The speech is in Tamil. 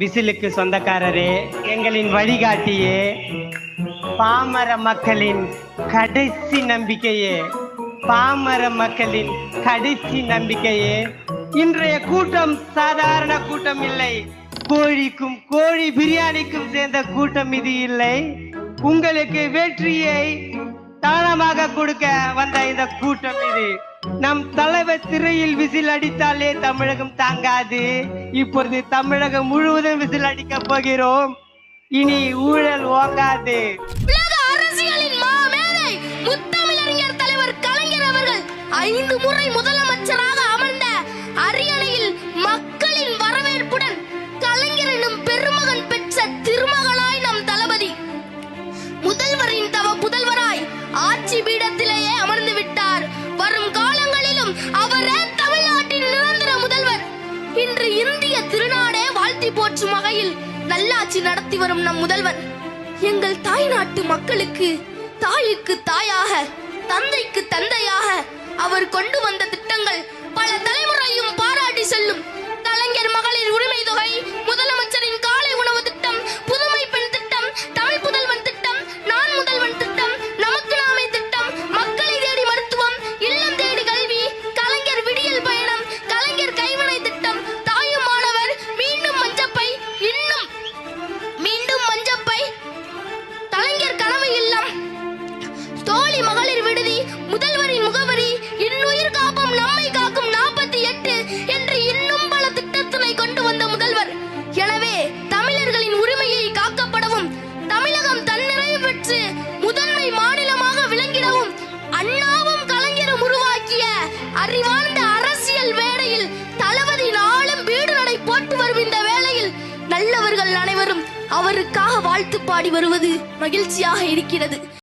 விசிலுக்கு சொந்தக்காரரே, எங்களின் வழிகாட்டியே, பாமர மக்களின் கடைசி நம்பிக்கையே, பாமர மக்களின் கடைசி நம்பிக்கையே, இன்றைய கூட்டம் சாதாரண கூட்டம் இல்லை. கோழிக்கும் கோழி பிரியாணிக்கும் சேர்ந்த கூட்டம் இது இல்லை. உங்களுக்கு வெற்றியை தாளமாக கொடுக்க வந்த இந்த கூட்டம் இது. நம் தலைவர் திரையில் விசில் அடித்தாலே தமிழகம் தாங்காது. இப்பொழுது தமிழகம் முழுவதும் விசில் அடிக்க போகிறோம். இனி ஊழல் ஓங்காது. அரசியலின் மாமேதை முத்தமிழறிஞர் தலைவர் கலைஞர் அவர்கள் 5 முறை முதலமைச்சராக அமர்ந்த அரியணையில் மக்களின் வரவேற்புடன் கலைஞர் எனும் பெருமகன் பெற்ற திருமகனாய் நம் தளபதி முதல்வரின் தவ புதல்வராய் ஆட்சி பீடத்திலேயே அமர்ந்து விட்டார். வரும் காலங்களிலும் அவரே தமிழ்நாட்டின் நிரந்தர முதல்வர். இன்று இந்திய திருநாடே வாழ்த்தி போற்றும் வகையில் நல்லாட்சி நடத்தி வரும் நம் முதல்வர் எங்கள் தாய் நாட்டு மக்களுக்கு தாய்க்கு தாயாக, தந்தைக்கு தந்தையாக அவர் கொண்டு வந்த திட்டங்கள் பல தலைமுறையும் பாராட்டி செல்லும். கலைஞர் மகளிர் உரிமை தொகை, முதலமைச்சரின் காலை உணவு திட்டம், புதுமை பெண் திட்டம், தமிழ் புதல்வன் திட்டம், நான் முதல்வன் திட்டம், நமக்கு நாமே திட்டம், மக்களை தேடி மருத்துவம், இல்லம் தேடி கல்வி, கலைஞர் விடியல் பயணம், கலைஞர் கைவினை திட்டம், தாயும் மாணவர், மீண்டும் மஞ்சப்பை, இன்னும் மீண்டும் மஞ்சப்பை, கலைஞர் கனவு இல்லம், தோழி மகளிர் விடுதி, முதல்வரின் முகவரி, இன்னுயிர் காப்போம் நம்மை காக்கும் 48 என்று இன்னும் பல திட்டத்தினை கொண்டு வந்த முதல்வர். எனவே தமிழர்களின் உரிமையை காக்கப்படவும், தமிழகம் தன்னிறைவு பெற்று முதன்மை மாநிலமாக விளங்கிடவும் அண்ணாவும் கலைஞரும் உருவாக்கிய அறிவார்ந்த அரசியல் வேளையில் தளபதி நாளும் வீடு நடை போட்டு வரும் இந்த வேளையில் நல்லவர்கள் அனைவரும் அவருக்காக வாழ்த்து பாடி வருவது மகிழ்ச்சியாக இருக்கிறது.